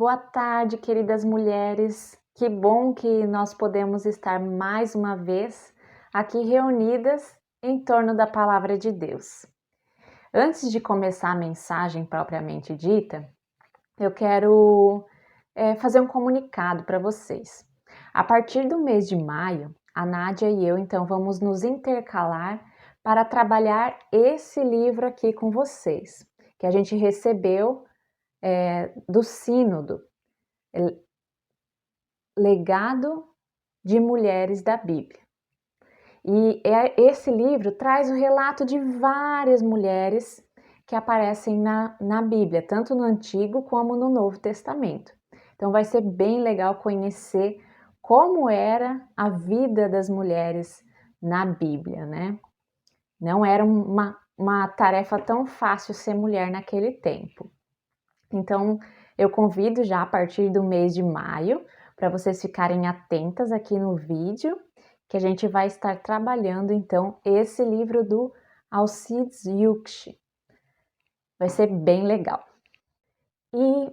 Boa tarde, queridas mulheres. Que bom que nós podemos estar mais uma vez aqui reunidas em torno da palavra de Deus. Antes de começar a mensagem propriamente dita, eu quero fazer um comunicado para vocês. A partir do mês de maio, a Nádia e eu então vamos nos intercalar para trabalhar esse livro aqui com vocês, que a gente recebeu do Sínodo, Legado de Mulheres da Bíblia. E esse livro traz o relato de várias mulheres que aparecem na Bíblia, tanto no Antigo como no Novo Testamento. Então vai ser bem legal conhecer como era a vida das mulheres na Bíblia, né? Não era uma tarefa tão fácil ser mulher naquele tempo. Então, eu convido já a partir do mês de maio para vocês ficarem atentas aqui no vídeo, que a gente vai estar trabalhando então esse livro do Alcides Yüksel. Vai ser bem legal. E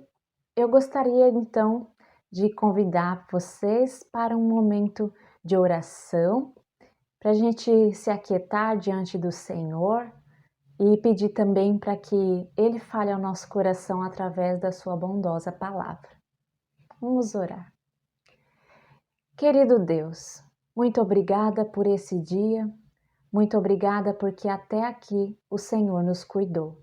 eu gostaria então de convidar vocês para um momento de oração, para a gente se aquietar diante do Senhor e pedir também para que Ele fale ao nosso coração através da sua bondosa palavra. Vamos orar. Querido Deus, muito obrigada por esse dia, muito obrigada porque até aqui o Senhor nos cuidou.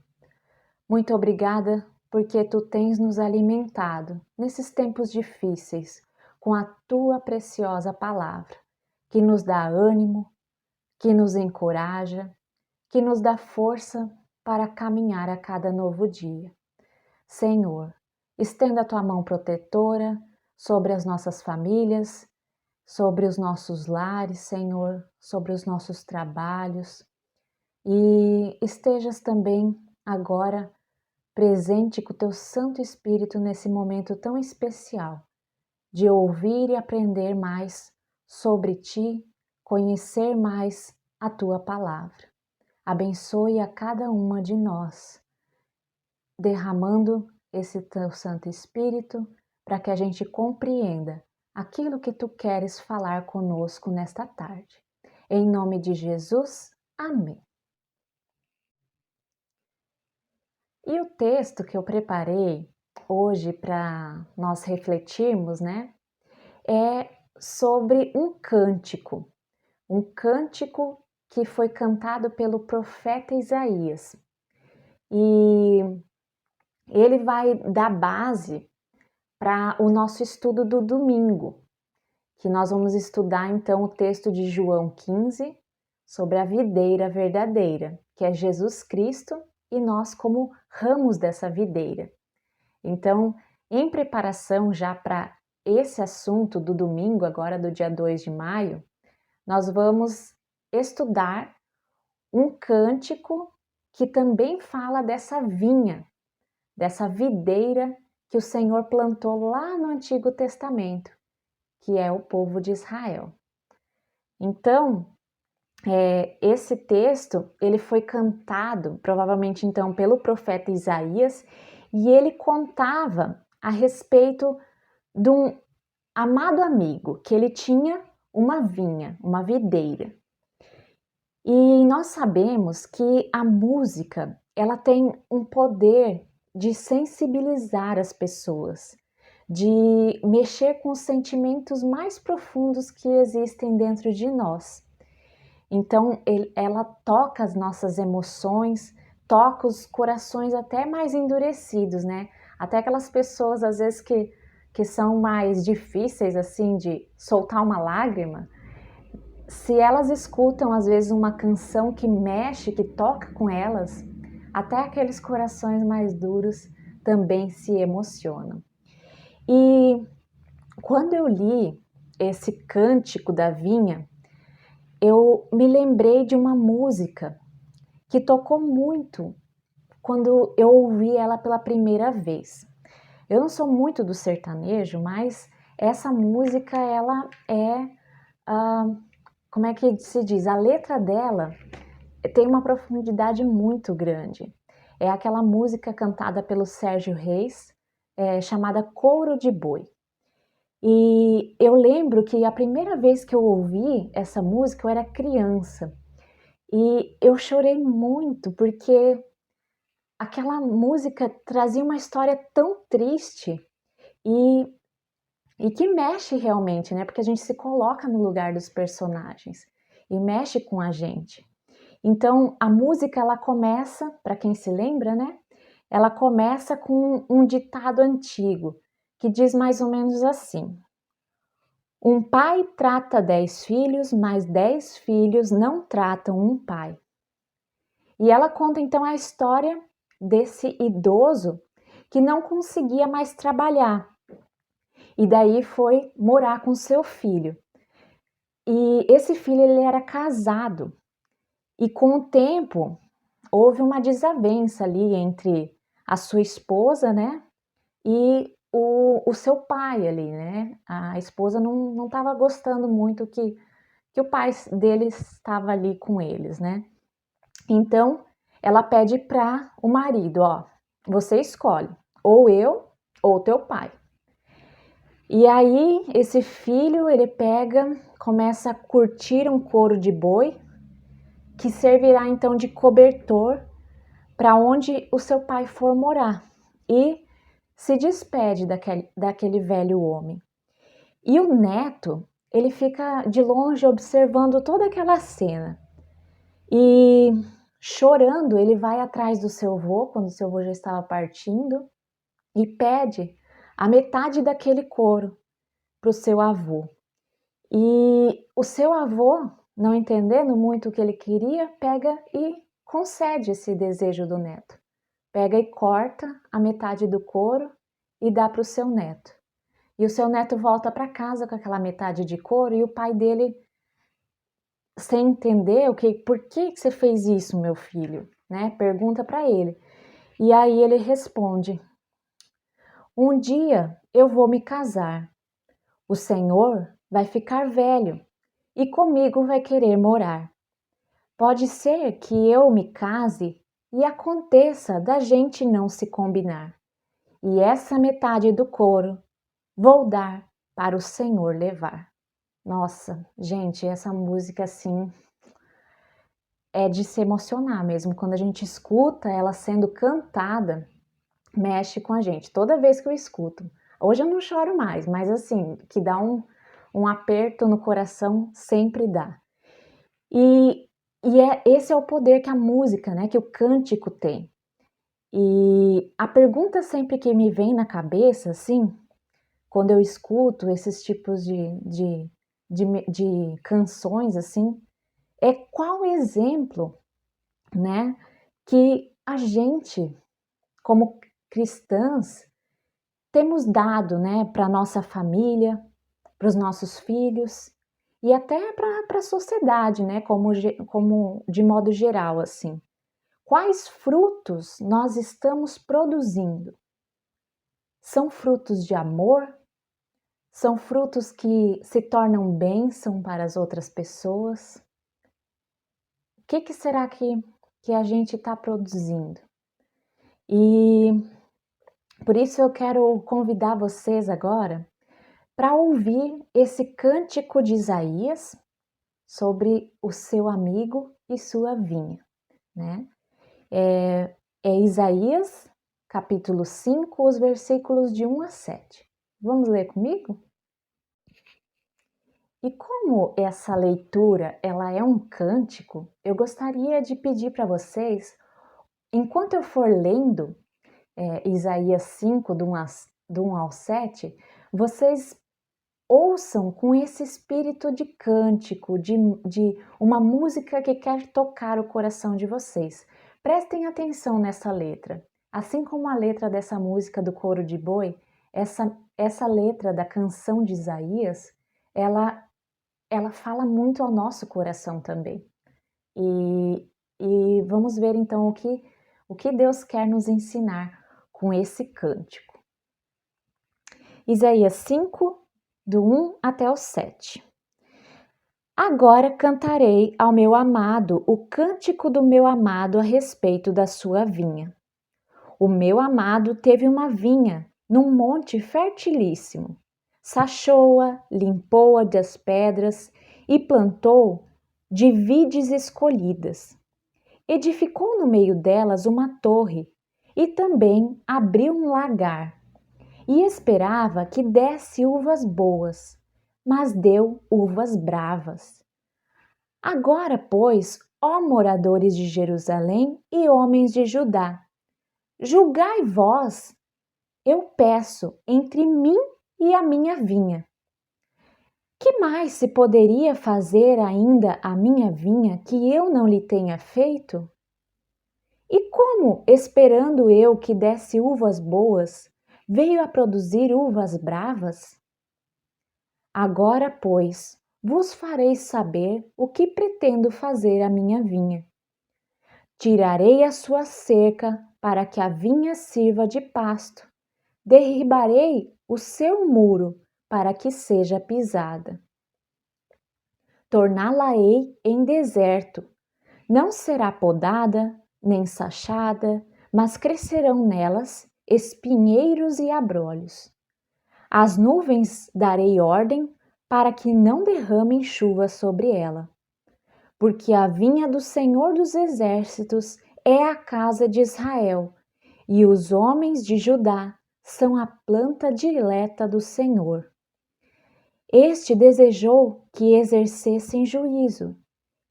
Muito obrigada porque Tu tens nos alimentado nesses tempos difíceis com a Tua preciosa palavra, que nos dá ânimo, que nos encoraja, que nos dá força para caminhar a cada novo dia. Senhor, estenda a Tua mão protetora sobre as nossas famílias, sobre os nossos lares, Senhor, sobre os nossos trabalhos, e estejas também agora presente com o Teu Santo Espírito nesse momento tão especial de ouvir e aprender mais sobre Ti, conhecer mais a Tua palavra. Abençoe a cada uma de nós, derramando esse Teu Santo Espírito para que a gente compreenda aquilo que Tu queres falar conosco nesta tarde. Em nome de Jesus, amém. E o texto que eu preparei hoje para nós refletirmos, né, é sobre um cântico que foi cantado pelo profeta Isaías. E ele vai dar base para o nosso estudo do domingo, que nós vamos estudar então o texto de João 15 sobre a videira verdadeira, que é Jesus Cristo e nós como ramos dessa videira. Então, em preparação já para esse assunto do domingo, agora do dia 2 de maio, nós vamos estudar um cântico que também fala dessa vinha, dessa videira que o Senhor plantou lá no Antigo Testamento, que é o povo de Israel. Então, esse texto, ele foi cantado, provavelmente então, pelo profeta Isaías, e ele contava a respeito de um amado amigo, que ele tinha uma vinha, uma videira. E nós sabemos que a música, ela tem um poder de sensibilizar as pessoas, de mexer com os sentimentos mais profundos que existem dentro de nós. Então, ela toca as nossas emoções, toca os corações até mais endurecidos, né? Até aquelas pessoas, às vezes, que são mais difíceis, assim, de soltar uma lágrima, se elas escutam, às vezes, uma canção que mexe, que toca com elas, até aqueles corações mais duros também se emocionam. E quando eu li esse cântico da vinha, eu me lembrei de uma música que tocou muito quando eu ouvi ela pela primeira vez. Eu não sou muito do sertanejo, mas essa música, ela é, como é que se diz? A letra dela tem uma profundidade muito grande. É aquela música cantada pelo Sérgio Reis, chamada Couro de Boi. E eu lembro que a primeira vez que eu ouvi essa música eu era criança e eu chorei muito porque aquela música trazia uma história tão triste e, e que mexe realmente, né? Porque a gente se coloca no lugar dos personagens e mexe com a gente. Então a música ela começa, para quem se lembra, né? Ela começa com um ditado antigo que diz mais ou menos assim: um pai trata 10 filhos, mas 10 filhos não tratam um pai. E ela conta então a história desse idoso que não conseguia mais trabalhar e daí foi morar com seu filho. E esse filho ele era casado e com o tempo houve uma desavença ali entre a sua esposa, né, e o seu pai ali, né? A esposa não estava gostando muito que o pai dele estava ali com eles, né? Então ela pede para o marido, ó, você escolhe, ou eu ou teu pai. E aí esse filho ele pega, começa a curtir um couro de boi, que servirá então de cobertor para onde o seu pai for morar, e se despede daquele velho homem. E o neto, ele fica de longe observando toda aquela cena. E chorando, ele vai atrás do seu avô, quando o seu avô já estava partindo, e pede a metade daquele couro para o seu avô. E o seu avô, não entendendo muito o que ele queria, pega e concede esse desejo do neto. Pega e corta a metade do couro e dá para o seu neto. E o seu neto volta para casa com aquela metade de couro e o pai dele, sem entender por que você fez isso, meu filho, né? Pergunta para ele. E aí ele responde: um dia eu vou me casar. O Senhor vai ficar velho e comigo vai querer morar. Pode ser que eu me case e aconteça da gente não se combinar. E essa metade do couro vou dar para o Senhor levar. Nossa, gente, essa música assim é de se emocionar mesmo. Quando a gente escuta ela sendo cantada, mexe com a gente. Toda vez que eu escuto. Hoje eu não choro mais, mas assim, que dá um aperto no coração, sempre dá. Esse é o poder que a música, né, que o cântico tem. E a pergunta sempre que me vem na cabeça, assim, quando eu escuto esses tipos de canções, assim, é qual exemplo, né, que a gente, como cristãs, temos dado, né, para nossa família, para os nossos filhos e até para a sociedade, né, como de modo geral, assim. Quais frutos nós estamos produzindo? São frutos de amor? São frutos que se tornam bênção para as outras pessoas? O que será que a gente está produzindo? E por isso eu quero convidar vocês agora para ouvir esse cântico de Isaías sobre o seu amigo e sua vinha, né? É Isaías, capítulo 5, os versículos de 1 a 7. Vamos ler comigo? E como essa leitura ela é um cântico, eu gostaria de pedir para vocês, enquanto eu for lendo Isaías 5, do 1 ao 7, vocês ouçam com esse espírito de cântico, de uma música que quer tocar o coração de vocês. Prestem atenção nessa letra. Assim como a letra dessa música do Couro de Boi, essa letra da canção de Isaías, ela fala muito ao nosso coração também. E vamos ver então o que Deus quer nos ensinar com esse cântico. Isaías 5, do 1 até o 7. Agora cantarei ao meu amado o cântico do meu amado a respeito da sua vinha. O meu amado teve uma vinha num monte fertilíssimo. Sachou-a, limpou-a das pedras e plantou de vides escolhidas. Edificou no meio delas uma torre e também abriu um lagar. E esperava que desse uvas boas, mas deu uvas bravas. Agora, pois, ó moradores de Jerusalém e homens de Judá, julgai vós, eu peço, entre mim e a minha vinha. Que mais se poderia fazer ainda à minha vinha que eu não lhe tenha feito? E como, esperando eu que desse uvas boas, veio a produzir uvas bravas? Agora, pois, vos farei saber o que pretendo fazer à minha vinha. Tirarei a sua cerca para que a vinha sirva de pasto. Derribarei o seu muro para que seja pisada. Torná-la-ei em deserto. Não será podada, nem sachada, mas crescerão nelas espinheiros e abrolhos. Às nuvens darei ordem para que não derramem chuva sobre ela. Porque a vinha do Senhor dos Exércitos é a casa de Israel, e os homens de Judá são a planta dileta do Senhor. Este desejou que exercessem juízo,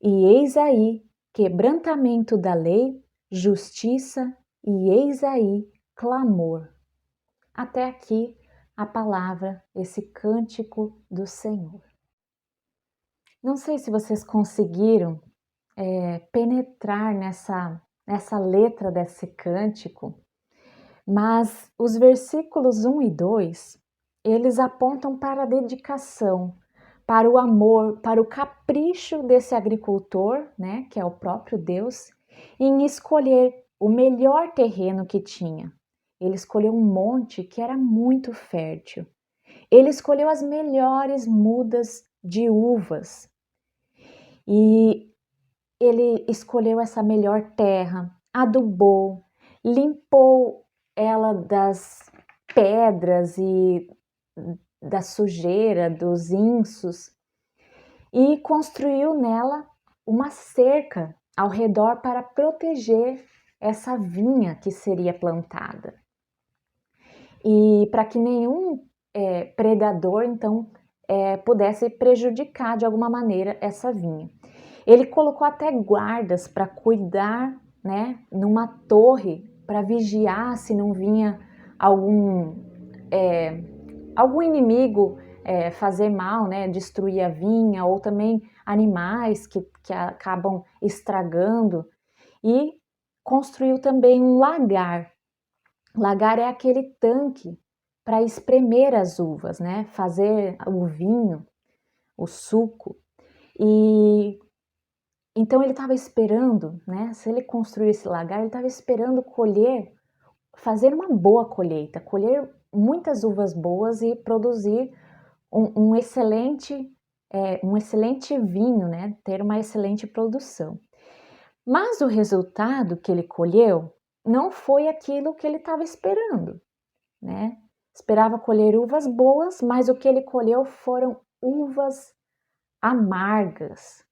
e eis aí quebrantamento da lei, justiça, e eis aí clamor. Até aqui a palavra, esse cântico do Senhor. Não sei se vocês conseguiram penetrar nessa letra desse cântico, mas os versículos 1 e 2, eles apontam para a dedicação, para o amor, para o capricho desse agricultor, né, que é o próprio Deus, em escolher o melhor terreno que tinha. Ele escolheu um monte que era muito fértil. Ele escolheu as melhores mudas de uvas. E ele escolheu essa melhor terra, adubou, limpou ela das pedras e da sujeira, dos insos, e construiu nela uma cerca ao redor para proteger essa vinha que seria plantada. E para que nenhum predador, então, pudesse prejudicar de alguma maneira essa vinha. Ele colocou até guardas para cuidar, né, numa torre, para vigiar se não vinha algum inimigo fazer mal, né, destruir a vinha, ou também animais que acabam estragando. E construiu também um lagar. Lagar é aquele tanque para espremer as uvas, né, fazer o vinho, o suco. E então ele estava esperando, né? Se ele construir esse lagar, ele estava esperando colher, fazer uma boa colheita, colher muitas uvas boas e produzir um excelente vinho, né? Ter uma excelente produção. Mas o resultado que ele colheu não foi aquilo que ele estava esperando, né? Esperava colher uvas boas, mas o que ele colheu foram uvas amargas,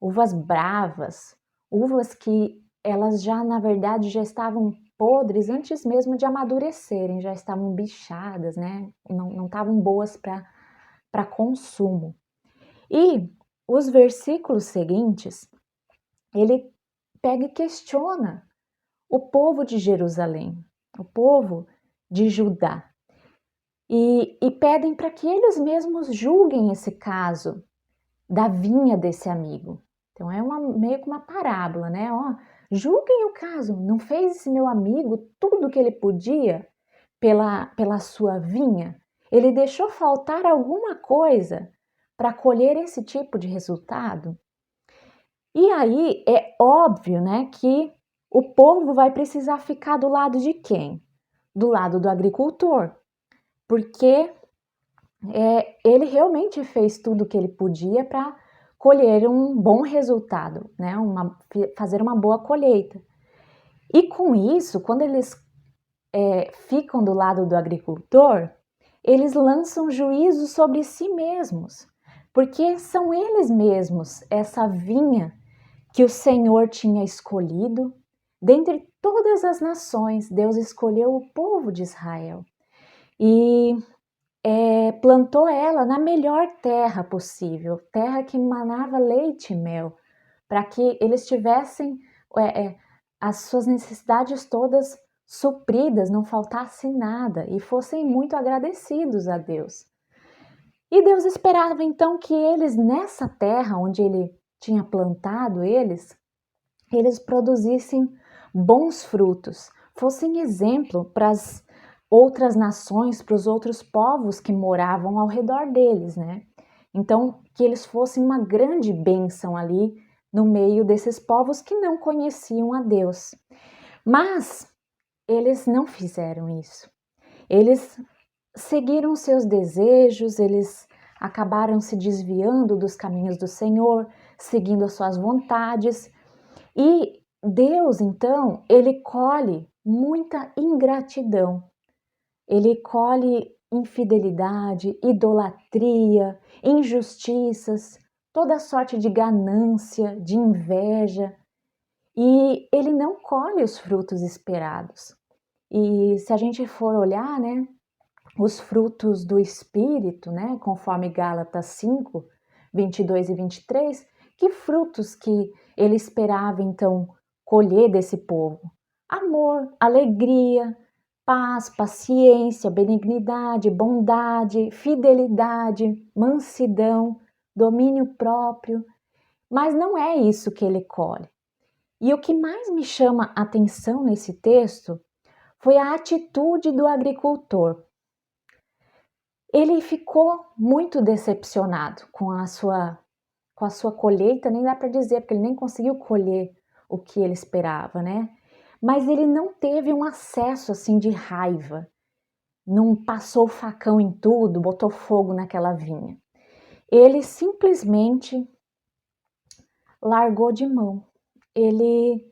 uvas bravas, uvas que elas já, na verdade, já estavam podres antes mesmo de amadurecerem, já estavam bichadas, né? Não estavam boas para consumo. E os versículos seguintes, ele pega e questiona o povo de Jerusalém, o povo de Judá, e pedem para que eles mesmos julguem esse caso da vinha desse amigo. Então é meio que uma parábola, né? Ó, julguem o caso, não fez esse meu amigo tudo o que ele podia pela sua vinha? Ele deixou faltar alguma coisa para colher esse tipo de resultado? E aí é óbvio, né, que o povo vai precisar ficar do lado de quem? Do lado do agricultor, porque ele realmente fez tudo o que ele podia para colher um bom resultado, né? Fazer uma boa colheita. E com isso, quando eles ficam do lado do agricultor, eles lançam juízo sobre si mesmos, porque são eles mesmos essa vinha que o Senhor tinha escolhido. Dentre todas as nações, Deus escolheu o povo de Israel e plantou ela na melhor terra possível, terra que manava leite e mel, para que eles tivessem as suas necessidades todas supridas, não faltasse nada e fossem muito agradecidos a Deus. E Deus esperava então que eles, nessa terra onde Ele tinha plantado eles produzissem bons frutos, fossem exemplo para as outras nações, para os outros povos que moravam ao redor deles, né? Então, que eles fossem uma grande bênção ali no meio desses povos que não conheciam a Deus. Mas eles não fizeram isso. Eles seguiram seus desejos, eles acabaram se desviando dos caminhos do Senhor, seguindo as suas vontades. E Deus, então, ele colhe muita ingratidão. Ele colhe infidelidade, idolatria, injustiças, toda sorte de ganância, de inveja. E ele não colhe os frutos esperados. E se a gente for olhar, né, os frutos do Espírito, né, conforme Gálatas 5, 22 e 23, que frutos que ele esperava, então, colher desse povo? Amor, alegria, paz, paciência, benignidade, bondade, fidelidade, mansidão, domínio próprio. Mas não é isso que ele colhe. E o que mais me chama a atenção nesse texto foi a atitude do agricultor. Ele ficou muito decepcionado com a sua colheita, nem dá para dizer, porque ele nem conseguiu colher o que ele esperava, né? Mas ele não teve um acesso assim de raiva, não passou o facão em tudo, botou fogo naquela vinha. Ele simplesmente largou de mão. Ele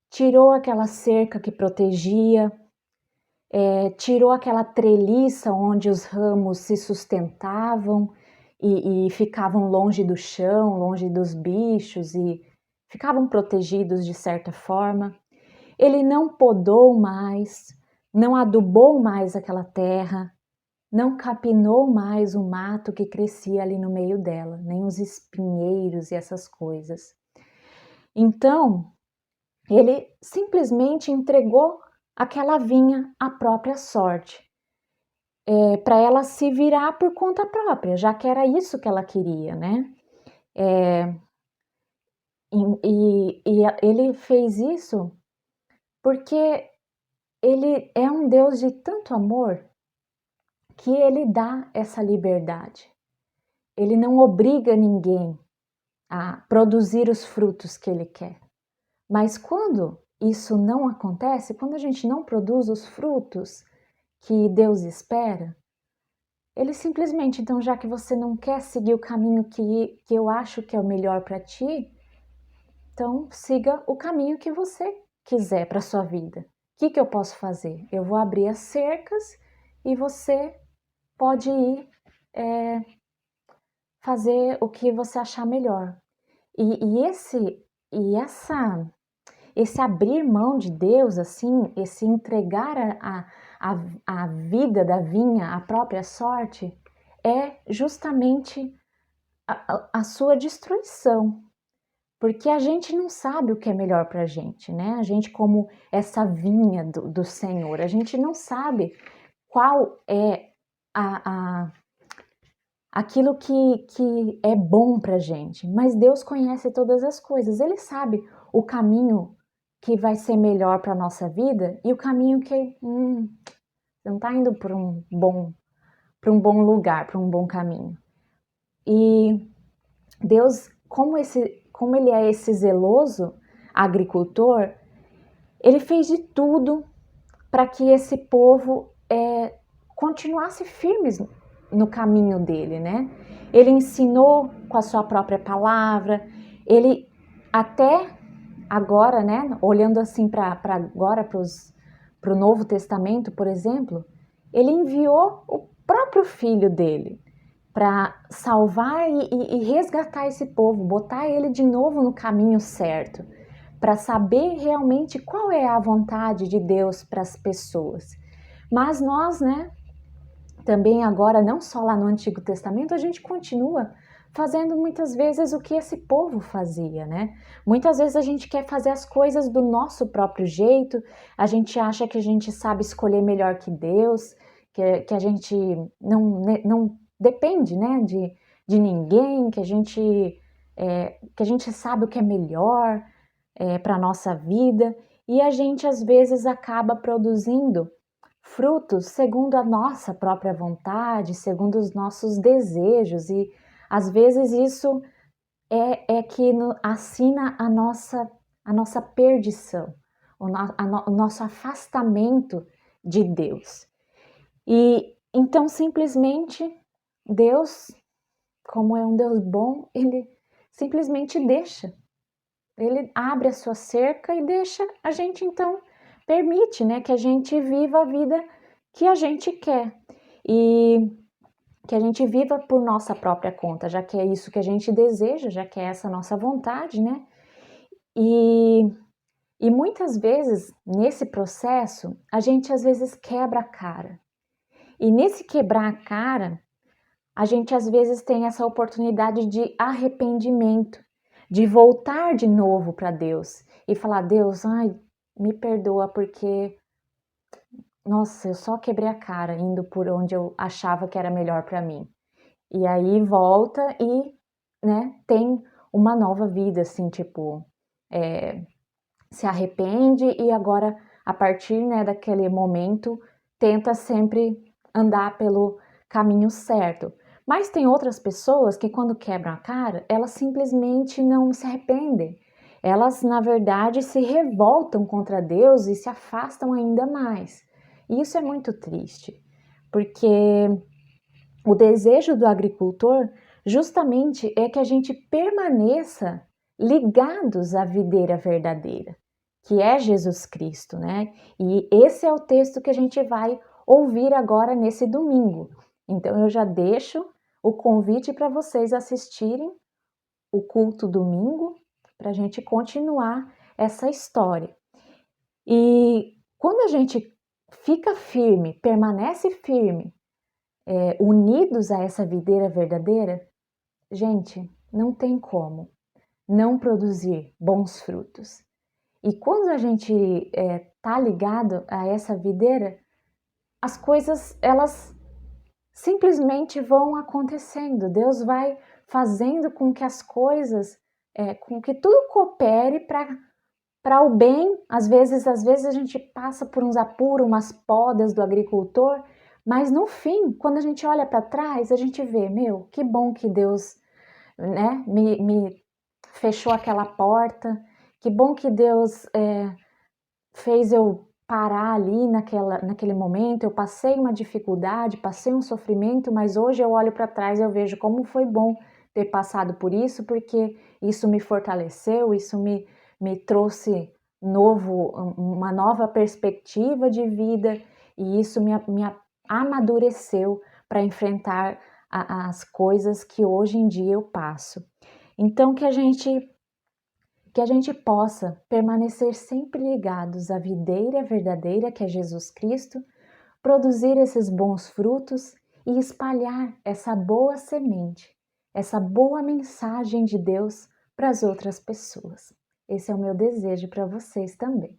tirou aquela cerca que protegia, tirou aquela treliça onde os ramos se sustentavam e ficavam longe do chão, longe dos bichos e ficavam protegidos de certa forma. Ele não podou mais, não adubou mais aquela terra, não capinou mais o mato que crescia ali no meio dela, nem os espinheiros e essas coisas. Então, ele simplesmente entregou aquela vinha à própria sorte, para ela se virar por conta própria, já que era isso que ela queria, né? E ele fez isso porque ele é um Deus de tanto amor que ele dá essa liberdade. Ele não obriga ninguém a produzir os frutos que ele quer. Mas quando isso não acontece, quando a gente não produz os frutos que Deus espera, ele simplesmente, então, já que você não quer seguir o caminho que eu acho que é o melhor para ti, então siga o caminho que você quiser para sua vida. O que eu posso fazer? Eu vou abrir as cercas e você pode ir fazer o que você achar melhor. Esse abrir mão de Deus, assim, esse entregar a vida da vinha, a própria sorte, é justamente a sua destruição. Porque a gente não sabe o que é melhor para a gente, né? A gente, como essa vinha do Senhor, a gente não sabe qual é aquilo que é bom para a gente. Mas Deus conhece todas as coisas. Ele sabe o caminho que vai ser melhor para a nossa vida e o caminho que não está indo para um bom lugar, para um bom caminho. E Deus, como ele é esse zeloso agricultor, ele fez de tudo para que esse povo continuasse firmes no caminho dele, né? Ele ensinou com a sua própria palavra, ele até agora, né, olhando assim para agora, para para o Novo Testamento, por exemplo, ele enviou o próprio filho dele para salvar e resgatar esse povo, botar ele de novo no caminho certo, para saber realmente qual é a vontade de Deus para as pessoas. Mas nós, né, também agora, não só lá no Antigo Testamento, a gente continua fazendo muitas vezes o que esse povo fazia, né? Muitas vezes a gente quer fazer as coisas do nosso próprio jeito, a gente acha que a gente sabe escolher melhor que Deus, que a gente não depende, né, de ninguém, que a gente sabe o que é melhor para a nossa vida, e a gente às vezes acaba produzindo frutos segundo a nossa própria vontade, segundo os nossos desejos, e às vezes isso é que assina a nossa perdição, o nosso afastamento de Deus. E então simplesmente Deus, como é um Deus bom, ele simplesmente deixa. Ele abre a sua cerca e deixa a gente, então, permite, né, que a gente viva a vida que a gente quer e que a gente viva por nossa própria conta, já que é isso que a gente deseja, já que é essa nossa vontade, né? E, e muitas vezes, nesse processo, a gente às vezes quebra a cara. E nesse quebrar a cara, a gente às vezes tem essa oportunidade de arrependimento, de voltar de novo para Deus e falar: Deus, ai, me perdoa porque, nossa, eu só quebrei a cara indo por onde eu achava que era melhor para mim. E aí volta e, né, tem uma nova vida, assim, tipo, se arrepende e agora, a partir, né, daquele momento, tenta sempre andar pelo caminho certo. Mas tem outras pessoas que, quando quebram a cara, elas simplesmente não se arrependem. Elas, na verdade, se revoltam contra Deus e se afastam ainda mais. E isso é muito triste, porque o desejo do agricultor justamente é que a gente permaneça ligados à videira verdadeira, que é Jesus Cristo, né? E esse é o texto que a gente vai ouvir agora nesse domingo. Então eu já deixo o convite para vocês assistirem o culto domingo, para a gente continuar essa história. E quando a gente fica firme, permanece firme, unidos a essa videira verdadeira, gente, não tem como não produzir bons frutos. E quando a gente tá ligado a essa videira, as coisas elas simplesmente vão acontecendo. Deus vai fazendo com que as coisas, com que tudo coopere para o bem. Às vezes a gente passa por uns apuros, umas podas do agricultor, mas no fim, quando a gente olha para trás, a gente vê, meu, que bom que Deus, né, me fechou aquela porta, que bom que Deus fez eu parar ali naquele momento. Eu passei uma dificuldade, passei um sofrimento, mas hoje eu olho para trás e eu vejo como foi bom ter passado por isso, porque isso me fortaleceu, isso me trouxe uma nova perspectiva de vida, e isso me amadureceu para enfrentar as coisas que hoje em dia eu passo. Então que a gente possa permanecer sempre ligados à videira verdadeira, que é Jesus Cristo, produzir esses bons frutos e espalhar essa boa semente, essa boa mensagem de Deus para as outras pessoas. Esse é o meu desejo para vocês também.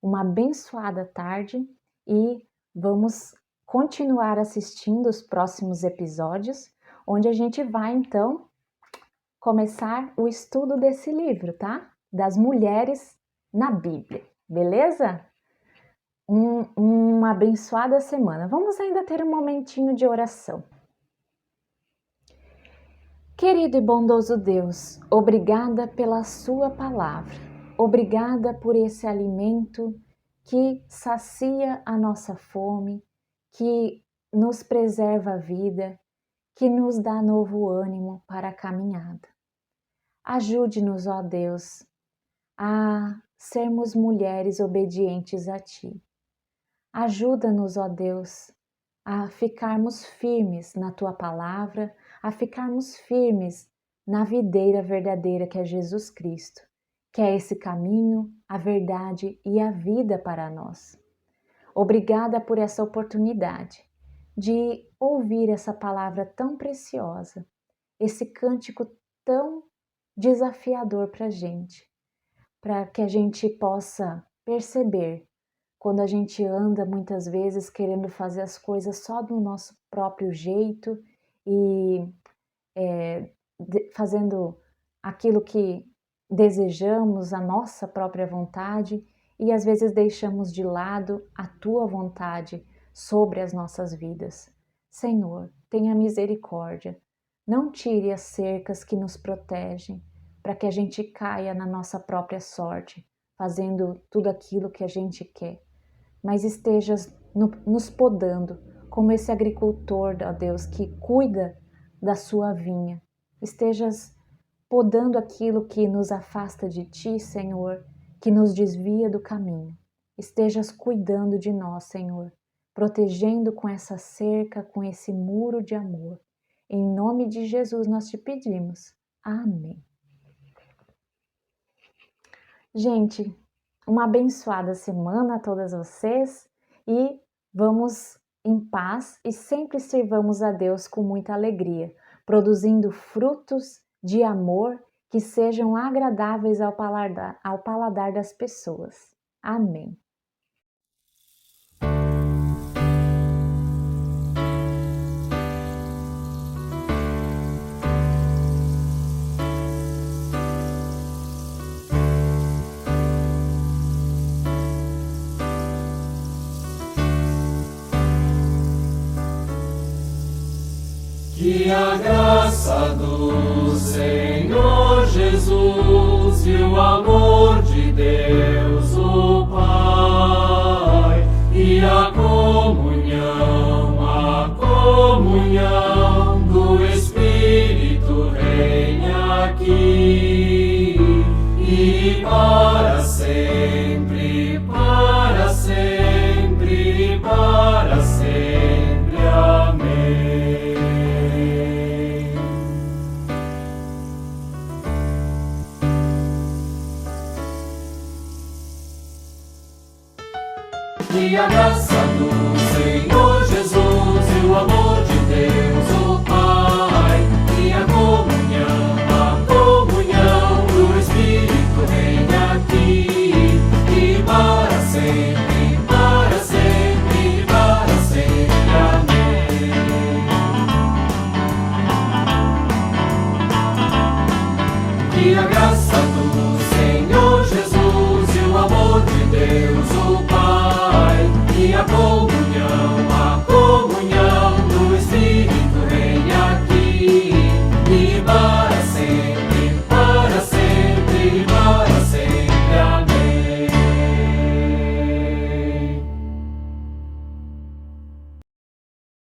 Uma abençoada tarde e vamos continuar assistindo os próximos episódios, onde a gente vai então começar o estudo desse livro, tá? Das mulheres na Bíblia, beleza? Uma abençoada semana. Vamos ainda ter um momentinho de oração. Querido e bondoso Deus, obrigada pela sua palavra. Obrigada por esse alimento que sacia a nossa fome, que nos preserva a vida, que nos dá novo ânimo para a caminhada. Ajude-nos, ó Deus, a sermos mulheres obedientes a Ti. Ajuda-nos, ó Deus, a ficarmos firmes na Tua palavra, a ficarmos firmes na videira verdadeira que é Jesus Cristo, que é esse caminho, a verdade e a vida para nós. Obrigada por essa oportunidade de ouvir essa palavra tão preciosa, esse cântico tão desafiador para a gente, para que a gente possa perceber quando a gente anda muitas vezes querendo fazer as coisas só do nosso próprio jeito e fazendo aquilo que desejamos, a nossa própria vontade, e às vezes deixamos de lado a Tua vontade sobre as nossas vidas. Senhor, tenha misericórdia. Não tire as cercas que nos protegem, para que a gente caia na nossa própria sorte, fazendo tudo aquilo que a gente quer. Mas estejas nos podando, como esse agricultor, ó Deus, que cuida da sua vinha. Estejas podando aquilo que nos afasta de Ti, Senhor, que nos desvia do caminho. Estejas cuidando de nós, Senhor, protegendo com essa cerca, com esse muro de amor. Em nome de Jesus nós te pedimos. Amém. Gente, uma abençoada semana a todas vocês e vamos em paz e sempre sirvamos a Deus com muita alegria, produzindo frutos de amor que sejam agradáveis ao paladar das pessoas. Amém. Que a graça do Senhor Jesus e o amor de Deus o Pai e a comunhão do Espírito reine aqui e para sempre, para sempre, para sempre. Amém. Que a graça do Senhor Jesus e o amor de Deus o Pai e a comunhão do Espírito reine aqui e para sempre, para sempre, para sempre. Amém. Que a graça do Senhor Jesus e o amor de Deus o Pai e a comunhão do Espírito reine aqui e para sempre.